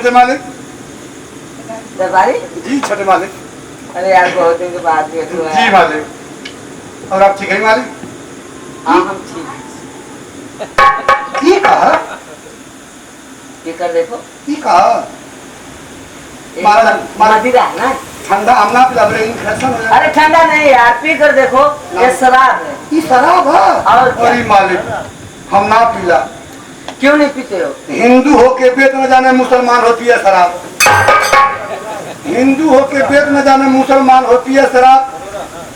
छोटे मालिक। दरबारी जी छोटे मालिक। अरे यार बहुत दिन के बाद देख लो जी मालिक। और आप ठीक है मालिक? हाँ हम ठीक। ठीक है। ये कर देखो। ठीक है। मदिरा है ना? ठंडा हम ना पिला रहे इन्फेक्शन हो जाएगा। अरे ठंडा नहीं यार, पी कर देखो, ये शराब है। ये शराब है? और क्या? अरे मालिक हम ना पीला। क्यों नहीं पीते हो? हिंदू होके पेट न जाने मुसलमान होती है शराब। हिंदू होके पेट न जाने मुसलमान होती है शराब।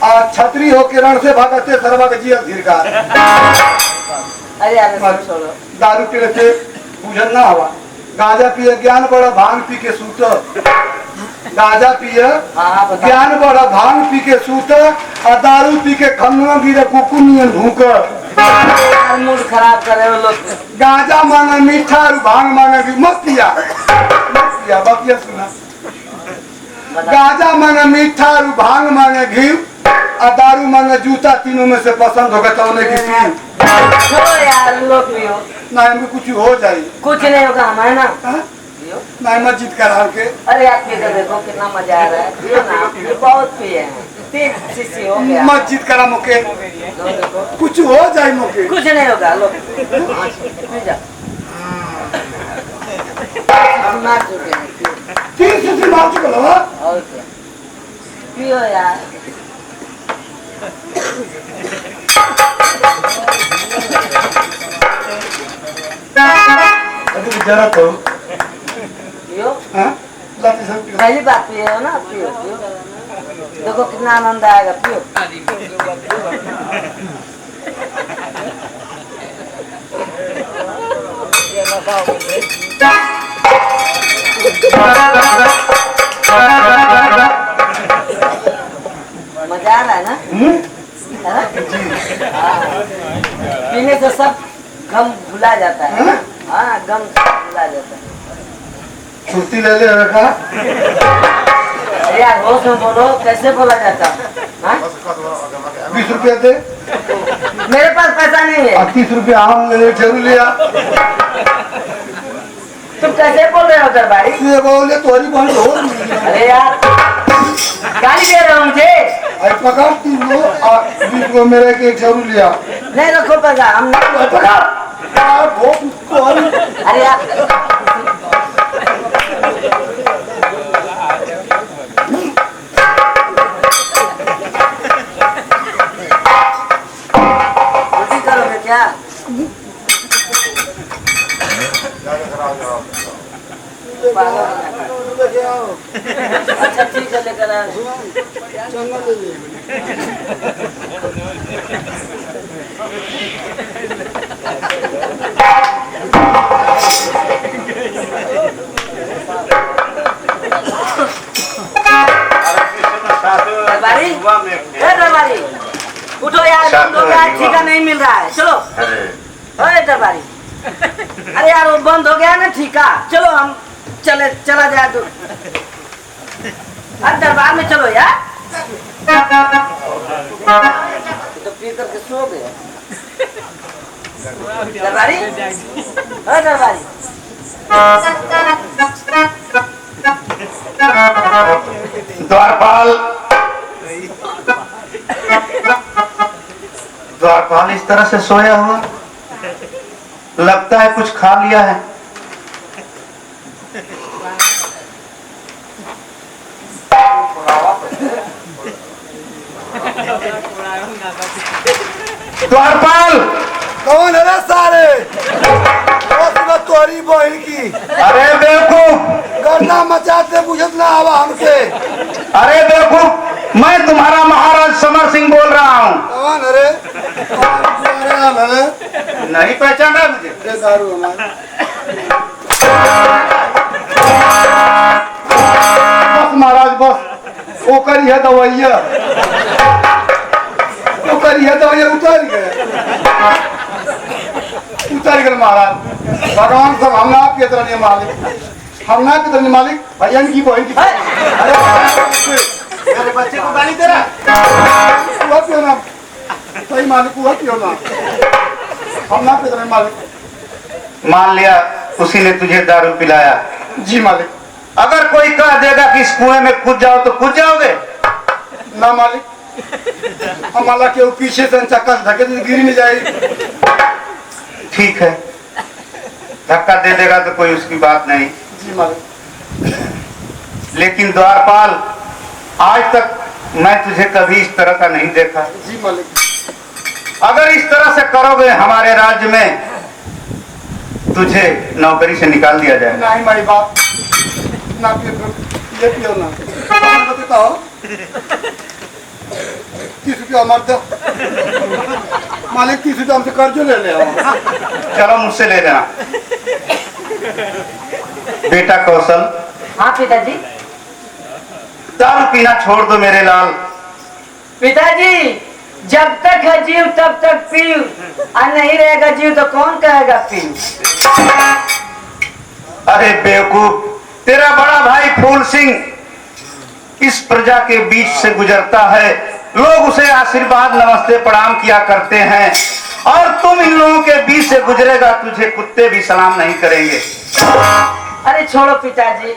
और छतरी होके रण से भागते सरवा के जिया धीरकार। अरे यार छोड़ो। दारू पीने से बुझन ना हवा। गांजा पिए ज्ञान बड़ा, भांग पी के सूत। गांजा पिए ज्ञान बड़ा, भांग पी के सूत। और दारू पी के खन्नुआ गिरे कुकुनियन भूक। मूड खराब कर रहे हो लोग। गांजा मांगे मीठा और भांग मांगे मत पिया। बतिया सुना। गांजा मांगे मीठा और भांग मांगे घी। और दारू मांगे जूता, तीनों में से पसंद होगा तो उन्हें की सीन। छोड़ो यार लोग पियो। ना हमें कुछ हो जाए। कुछ नहीं होगा हमारे ना। ना मस्जिद करा के। अरे आप पी कर देखो कितना मजा आ रहा है। पियो ना, बहुत पिए हैं। 3 शीशी हो गया। मस्जिद करा मुके कुछ हो जाए मुके। कुछ नहीं होगा लोग पी जाओ। मार चुके हैं। 3 शीशी मार चुके हो। और क्या पियो यार। जरा तो पियो। पहली बात पियो ना, पियो पियो देखो कितना आनंद आएगा। पियो। मजा आ रहा है ना? पीने से सब गम भुला जाता है ना? हाँ गम भुला जाता है। छुट्टी ले ले रखा। अरे यार होश में बोलो, कैसे बोला जाता है? 20 रुपया दे। मेरे पास पैसा नहीं है। 30 रुपया हम ले जरूर लिया। तुम कैसे बोल रहे हो दरबारी? ये बोले तुम्हारी बहन हो। अरे यार गाली दे रहे हो मुझे। पकड़ तू लो। 20 को मेरे के जरूर लिया। नहीं रखो पैसा हम नहीं। पकड़। अरे यार उल्टी करोगे क्या? अच्छा ठीक है लेकर आए। दरबारी दरबारी उठो यार, बंदों का ठीका नहीं मिल रहा है। चलो अरे दरबारी, अरे यार वो बंद हो गया ना ठीका। चलो हम चला जाए तो। अरे दरबार में चलो यार। तो पी करके सो गया दरबारी। अरे दरबारी द्वारपाल द्वारपाल इस तरह से सोया हुआ, लगता है कुछ खा लिया है। द्वारपाल कौन है रे सारे? तोरी बहन की। अरे बेवकूफ, गर्दा मचाते बुझत ना आवा हमसे। अरे बेवकूफ, मैं तुम्हारा महाराज समर सिंह बोल रहा हूँ। कौन है रे? नहीं पहचाना मुझे? दारू हमारा बस महाराज बस, वो करिए दवाइया, वो करिए दवाइया। उतर गए महाराज। भगवान सब हम ना आपके तरह नहीं मालिक, हम ना आपके तरह नहीं मालिक। भैया की बहन की। अरे मेरे बच्चे को गाली दे रहा। हुआ क्यों ना सही मालिक, हुआ क्यों ना? हम ना आपके तरह मालिक। मान लिया उसी ने तुझे दारू पिलाया। जी मालिक। अगर कोई कह देगा कि इस कुएं में कूद जाओ तो कूद जाओगे? ना मालिक, हमारा केहू पीछे से चक्का से धक्के से गिर नहीं जाएगी। ठीक है, धक्का दे देगा तो कोई उसकी बात नहीं। जी मालिक। लेकिन द्वारपाल, आज तक मैं तुझे कभी इस तरह का नहीं देखा। जी मालिक। अगर इस तरह से करोगे हमारे राज्य में तुझे नौकरी से निकाल दिया जाए। नहीं मारी बाप, ना पियो, ये पियो ना। बताता हो 30 रुपया मर दो मालिक, 30 रुपया हमसे कर्ज ले ले आओ। चलो मुझसे ले लेना। बेटा कौशल, हाँ पिताजी। दारू पीना छोड़ दो मेरे लाल। पिताजी, जब तक है जीव तब तक पीऊ, और नहीं रहेगा जीव तो कौन कहेगा पीऊ। अरे बेवकूफ, तेरा बड़ा भाई फूल सिंह इस प्रजा के बीच से गुजरता है, लोग उसे आशीर्वाद नमस्ते प्रणाम किया करते हैं, और तुम इन लोगों के बीच से गुजरेगा तुझे कुत्ते भी सलाम नहीं करेंगे। अरे छोड़ो पिताजी,